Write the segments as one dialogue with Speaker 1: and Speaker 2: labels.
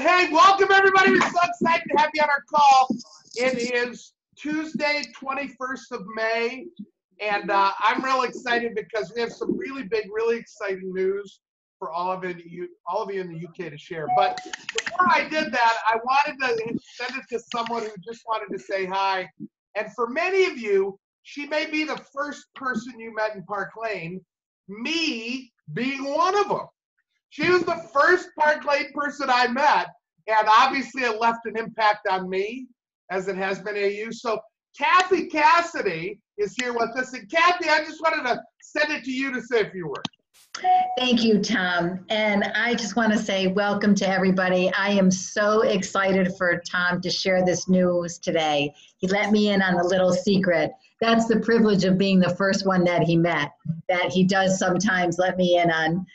Speaker 1: Hey, welcome everybody. We're so excited to have you on our call. It is Tuesday, 21st of May, and I'm real excited because we have some really big, really exciting news for all of you in the UK to share. But before I did that, I wanted to send it to someone who just wanted to say hi. And for many of you, she may be the first person you met in Park Lane, me being one of them. She was the first Park Lane person I met, and obviously it left an impact on me, as it has been AU. So Kathy Cassidy is here with us. And Kathy, I just wanted to send it to you to say a few words.
Speaker 2: Thank you, Tom. And I just want to say welcome to everybody. I am so excited for Tom to share this news today. He let me in on a little secret. That's the privilege of being the first one that he met, that he does sometimes let me in on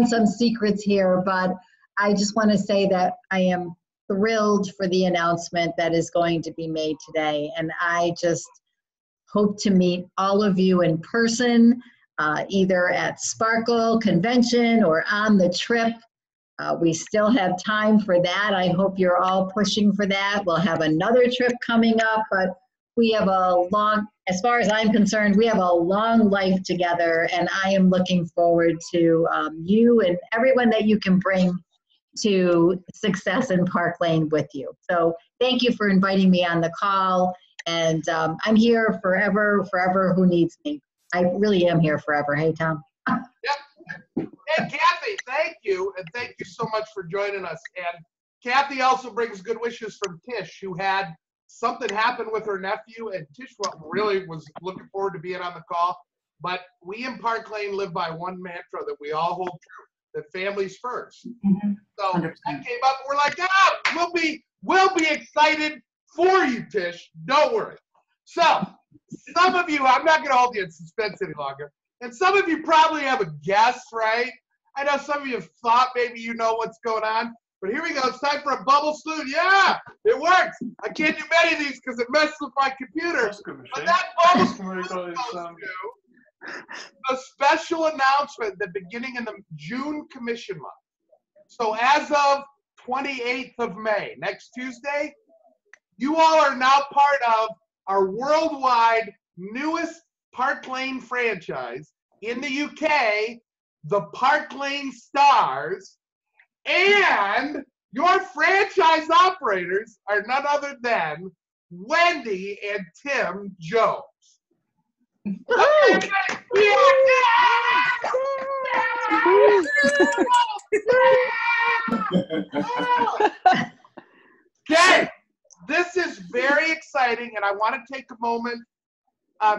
Speaker 2: some secrets here. But I just want to say that I am thrilled for the announcement that is going to be made today. And I just hope to meet all of you in person, either at Sparkle Convention or on the trip. We still have time for that. I hope you're all pushing for that. We'll have another trip coming up, but we have a long, as far as I'm concerned, we have a long life together, and I am looking forward to you and everyone that you can bring to success in Park Lane with you. So thank you for inviting me on the call, and I'm here forever who needs me. I really am here forever. Hey, Tom.
Speaker 1: Yep. And Kathy, thank you, and thank you so much for joining us. And Kathy also brings good wishes from Tish, who had something happen with her nephew, and Tish really was looking forward to being on the call. But we in Park Lane live by one mantra that we all hold true, that family's first. Mm-hmm. So 100%. That came up, and we're like, we'll be excited for you, Tish. Don't worry. So some of you, I'm not going to hold you in suspense any longer, and some of you probably have a guess, right? I know some of you have thought maybe you know what's going on, but here we go. It's time for a bubble salute. Yeah, it works. I can't do many of these because it messes with my computer. But that bubble salute goes to a special announcement at the beginning in the June commission month. So as of 28th of May, next Tuesday, you all are now part of our worldwide newest Park Lane franchise in the UK, the Park Lane Stars, and your franchise operators are none other than Wendy and Tim Jones. Okay, this is very exciting, and I want to take a moment I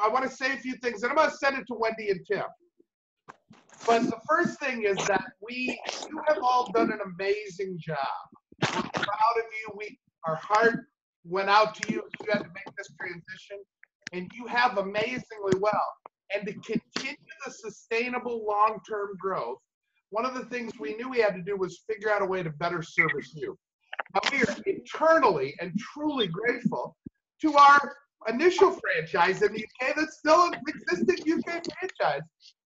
Speaker 1: want to say a few things, and I'm going to send it to Wendy and Tim. But the first thing is that you have all done an amazing job. We're proud of you. Our heart went out to you as you had to make this transition, and you have amazingly well. And to continue the sustainable long-term growth, one of the things we knew we had to do was figure out a way to better service you. Now, we are eternally and truly grateful to our initial franchise in the UK that's still an existing UK franchise,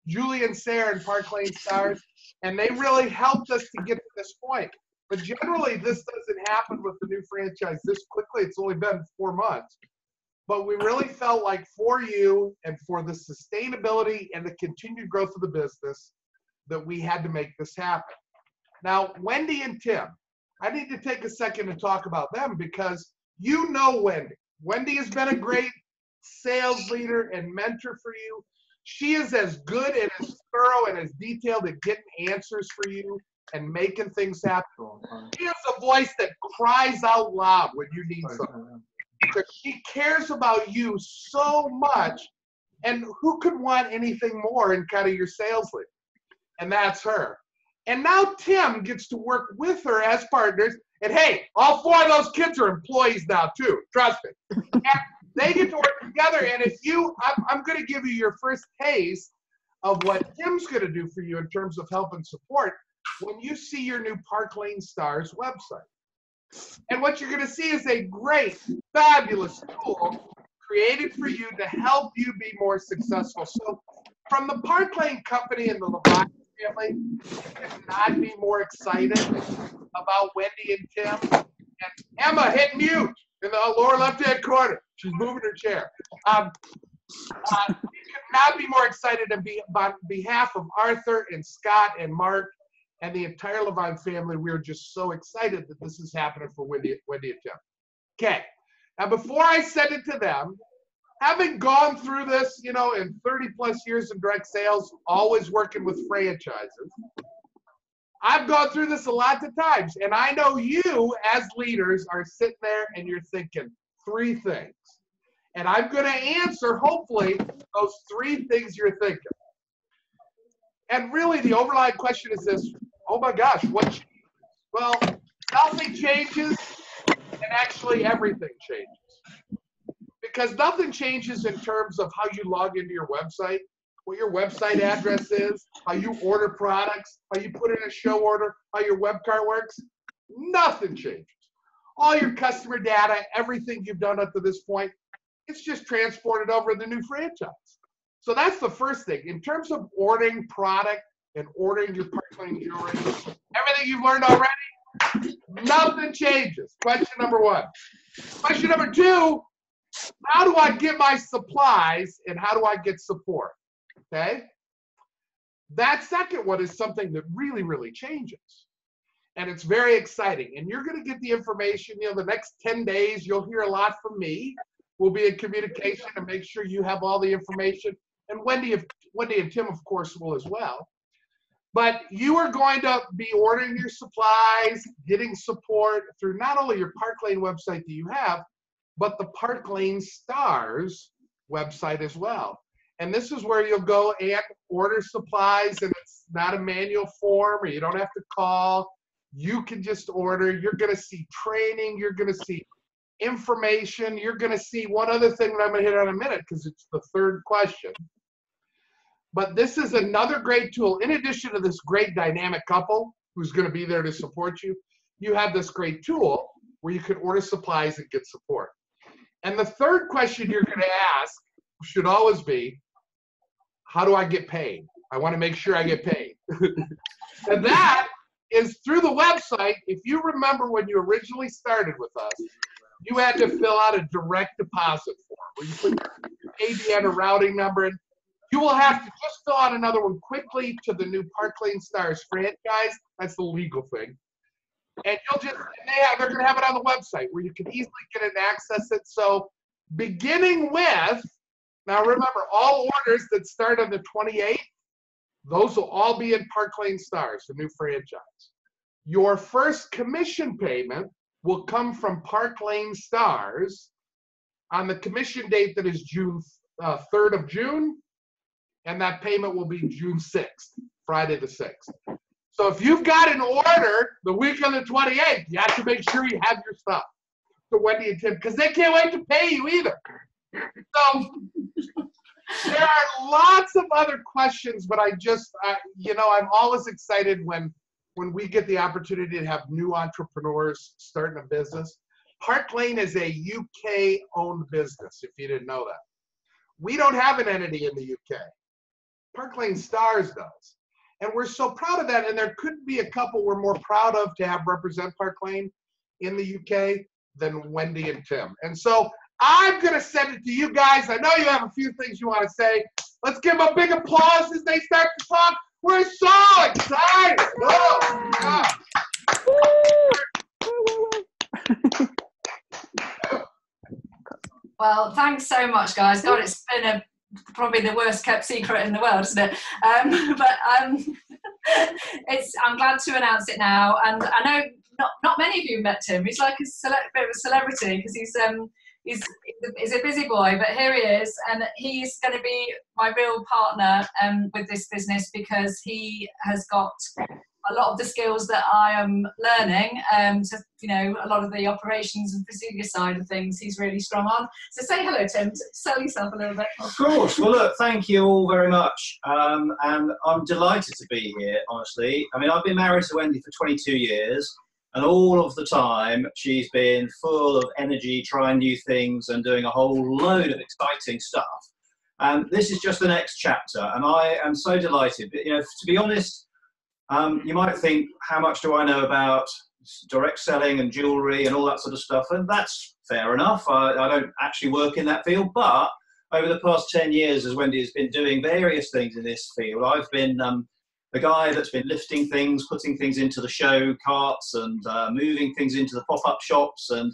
Speaker 1: Julie and Sarah and Park Lane Stars, and they really helped us to get to this point. But generally, this doesn't happen with the new franchise this quickly. It's only been 4 months. But we really felt like for you and for the sustainability and the continued growth of the business that we had to make this happen. Now, Wendy and Tim, I need to take a second to talk about them because you know Wendy. Wendy has been a great sales leader and mentor for you. She is as good and as thorough and as detailed at getting answers for you and making things happen. She has a voice that cries out loud when you need something. Because she cares about you so much, and who could want anything more in kind of your sales leader? And that's her. And now Tim gets to work with her as partners. And hey, all 4 of those kids are employees now too. Trust me. And they get to work together. And if I'm going to give you your first taste of what Tim's going to do for you in terms of help and support when you see your new Park Lane Stars website. And what you're going to see is a great, fabulous tool created for you to help you be more successful. So from the Park Lane Company and the Leviathan family. I could not be more excited about Wendy and Tim. And Emma, hit mute in the lower left-hand corner. She's moving her chair. We could not be more excited on behalf of Arthur and Scott and Mark and the entire Levine family. We are just so excited that this is happening for Wendy and Tim. Okay, now before I send it to them, having gone through this, you know, in 30 plus years in direct sales, always working with franchises, I've gone through this a lot of times, and I know you as leaders are sitting there and you're thinking 3 things. And I'm going to answer, hopefully, those 3 things you're thinking. And really, the overlying question is this: oh my gosh, what changes? Well, nothing changes, and actually everything changes. Because nothing changes in terms of how you log into your website, what your website address is, how you order products, how you put in a show order, how your web cart works. Nothing changes. All your customer data, everything you've done up to this point, it's just transported over to the new franchise. So that's the first thing. In terms of ordering product and ordering your Park Lane jewelry, everything you've learned already, nothing changes. Question number 1. Question number 2, how do I get my supplies and how do I get support? Okay? That second one is something that really, really changes. And it's very exciting. And you're going to get the information, you know, the next 10 days, you'll hear a lot from me. We'll be in communication to make sure you have all the information. And Wendy and Tim, of course, will as well. But you are going to be ordering your supplies, getting support through not only your Park Lane website that you have, but the Park Lane Stars website as well. And this is where you'll go and order supplies, and it's not a manual form, or you don't have to call. You can just order. You're going to see training. You're going to see information. You're going to see one other thing that I'm going to hit on in a minute because it's the third question. But this is another great tool. In addition to this great dynamic couple who's going to be there to support you, you have this great tool where you can order supplies and get support. And the third question you're going to ask should always be, how do I get paid? I want to make sure I get paid. And that is through the website. If you remember when you originally started with us, you had to fill out a direct deposit form where you put your ABN or routing number in. You will have to just fill out another one quickly to the new Park Lane Stars franchise. That's the legal thing. And they're going to have it on the website where you can easily get it and access it. So beginning with, now remember, all orders that start on the 28th, those will all be in Park Lane Stars, the new franchise. Your first commission payment will come from Park Lane Stars on the commission date that is June 3rd of June, and that payment will be June 6th, Friday the 6th. So if you've got an order the week of the 28th, you have to make sure you have your stuff to Wendy and Tim, because they can't wait to pay you either. So there are lots of other questions, but I'm always excited when we get the opportunity to have new entrepreneurs starting a business. Park Lane is a UK-owned business, if you didn't know that. We don't have an entity in the UK. Park Lane Stars does. And we're so proud of that, and there could be a couple we're more proud of to have represent Park Lane in the UK than Wendy and Tim. And so I'm going to send it to you guys. I know you have a few things you want to say. Let's give them a big applause as they start to talk. We're so excited. Oh, gosh.
Speaker 3: Well, thanks so much, guys. God, it's been probably the worst kept secret in the world, isn't it? I'm glad to announce it now. And I know not many of you met Tim. He's like a bit of a celebrity because he's a busy boy, but here he is, and he's going to be my real partner with this business because he has got a lot of the skills that I am learning. A lot of the operations and procedure side of things he's really strong on. So say hello, Tim. Sell yourself a little bit.
Speaker 4: Of course. Well, look, thank you all very much. And I'm delighted to be here, honestly. I mean, I've been married to Wendy for 22 years. And all of the time, she's been full of energy, trying new things and doing a whole load of exciting stuff. And this is just the next chapter. And I am so delighted. But, to be honest, You might think, how much do I know about direct selling and jewellery and all that sort of stuff? And that's fair enough. I don't actually work in that field, but over the past 10 years, as Wendy has been doing various things in this field, I've been the guy that's been lifting things, putting things into the show carts and moving things into the pop-up shops and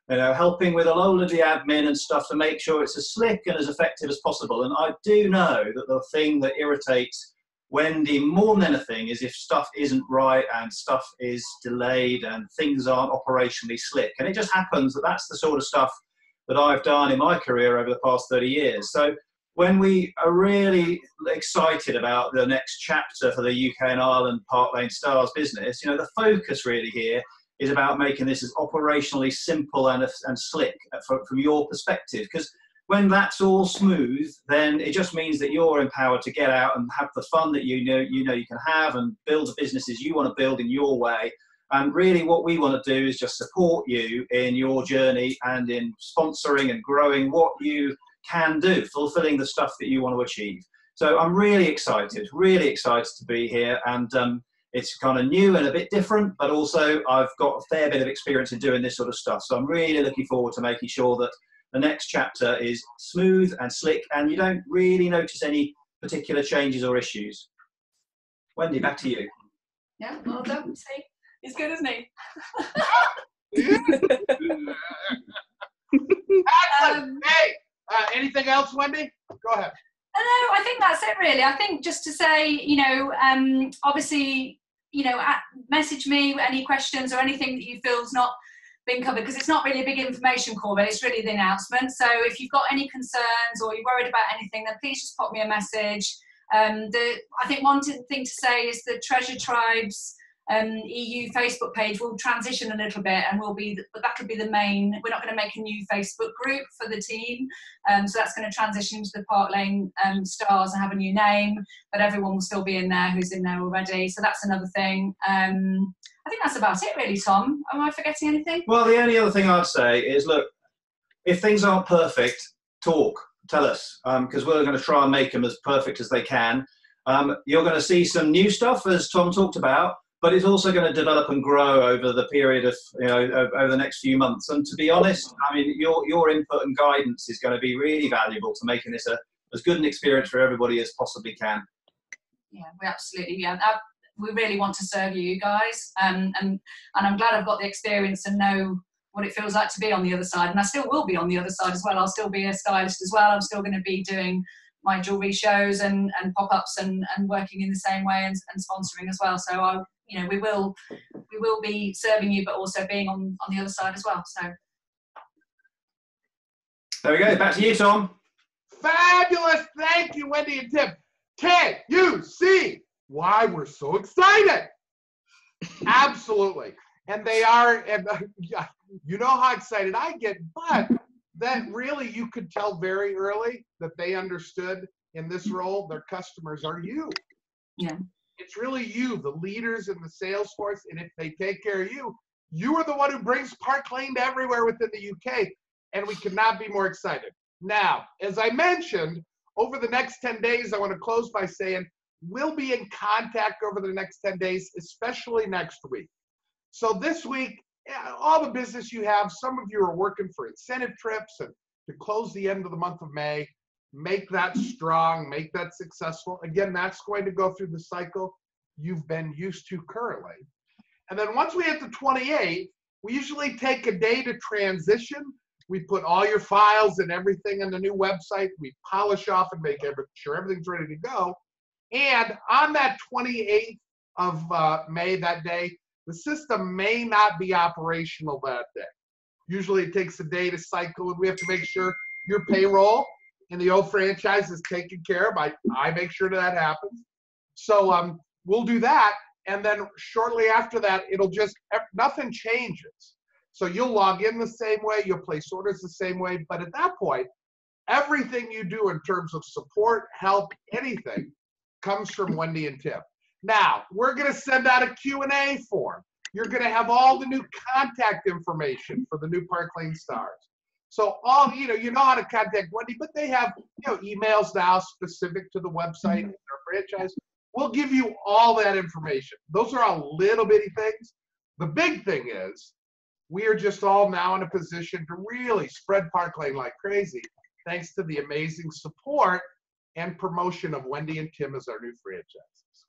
Speaker 4: helping with a load of the admin and stuff to make sure it's as slick and as effective as possible. And I do know that the thing that irritates Wendy more than anything is if stuff isn't right and stuff is delayed and things aren't operationally slick. And it just happens that that's the sort of stuff that I've done in my career over the past 30 years. So when we are really excited about the next chapter for the UK and Ireland Park Lane Stars business, the focus really here is about making this as operationally simple and slick from your perspective. Because when that's all smooth, then it just means that you're empowered to get out and have the fun that you know you can have and build the businesses you want to build in your way. And really what we want to do is just support you in your journey and in sponsoring and growing what you can do, fulfilling the stuff that you want to achieve. So I'm really excited to be here. And it's kind of new and a bit different, but also I've got a fair bit of experience in doing this sort of stuff. So I'm really looking forward to making sure that the next chapter is smooth and slick and you don't really notice any particular changes or issues. Wendy, back to you.
Speaker 3: Yeah, well done. See, he's good, isn't he?
Speaker 1: Excellent. Hey, anything else, Wendy? Go ahead.
Speaker 3: No, I think that's it really. I think just to say, obviously, message me any questions or anything that you feel's not been covered, because it's not really a big information call, but it's really the announcement. So if you've got any concerns or you're worried about anything, then please just pop me a message. I think one thing to say is the Treasure Tribes EU Facebook page will transition a little bit, and that'll be the main. We're not going to make a new Facebook group for the team, so that's going to transition into the Park Lane Stars and have a new name, but everyone will still be in there who's in there already. So that's another thing. I think that's about it really, Tom. Am I forgetting anything?
Speaker 4: Well, the only other thing I'd say is, look, if things aren't perfect, tell us, because we're going to try and make them as perfect as they can. You're going to see some new stuff, as Tom talked about, but it's also going to develop and grow over the period of, over the next few months. And to be honest, I mean, your input and guidance is going to be really valuable to making this as good an experience for everybody as possibly can.
Speaker 3: Yeah, we really want to serve you guys. And I'm glad I've got the experience and know what it feels like to be on the other side. And I still will be on the other side as well. I'll still be a stylist as well. I'm still going to be doing my jewellery shows and pop-ups and working in the same way and sponsoring as well. So we will be serving you, but also being on the other side as well. So
Speaker 4: there we go. Back to you, Tom.
Speaker 1: Fabulous. Thank you, Wendy and Tim. Can you see why we're so excited? Absolutely. And they are, and you know how excited I get, but that really you could tell very early that they understood in this role, their customers are you.
Speaker 3: Yeah.
Speaker 1: It's really you, the leaders in the sales force, and if they take care of you, you are the one who brings Park Lane to everywhere within the UK, and we could not be more excited. Now, as I mentioned, over the next 10 days, I want to close by saying we'll be in contact over the next 10 days, especially next week. So this week, all the business you have, some of you are working for incentive trips and to close the end of the month of May. Make that strong, make that successful. Again, that's going to go through the cycle you've been used to currently. And then once we hit the 28th, we usually take a day to transition. We put all your files and everything in the new website. We polish off and make sure everything's ready to go. And on that 28th of May, that day, the system may not be operational that day. Usually it takes a day to cycle, and we have to make sure your payroll in the old franchise is taken care of. I make sure that happens. So we'll do that. And then shortly after that, nothing changes. So you'll log in the same way, you'll place orders the same way. But at that point, everything you do in terms of support, help, anything comes from Wendy and Tim. Now, we're going to send out a Q&A form. You're going to have all the new contact information for the new Park Lane Stars. So you know how to contact Wendy, but they have emails now specific to the website and their franchise. We'll give you all that information. Those are all little bitty things. The big thing is we are just all now in a position to really spread Park Lane like crazy, thanks to the amazing support and promotion of Wendy and Tim as our new franchises.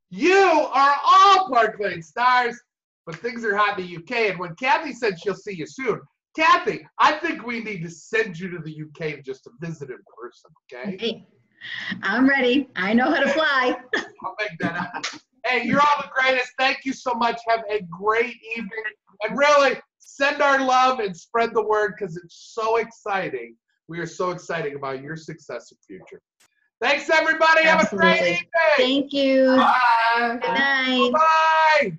Speaker 1: You are all Park Lane stars, but things are hot in the UK. And when Kathy said she'll see you soon, Kathy, I think we need to send you to the UK just to visit in person, okay?
Speaker 2: Hey, I'm ready. I know how to fly.
Speaker 1: I'll make that up. Hey, you're all the greatest. Thank you so much. Have a great evening. And really, send our love and spread the word because it's so exciting. We are so excited about your success and future. Thanks, everybody. Have a great
Speaker 2: Absolutely.
Speaker 1: evening.
Speaker 2: Thank you.
Speaker 1: Bye.
Speaker 2: Good night.
Speaker 1: Bye.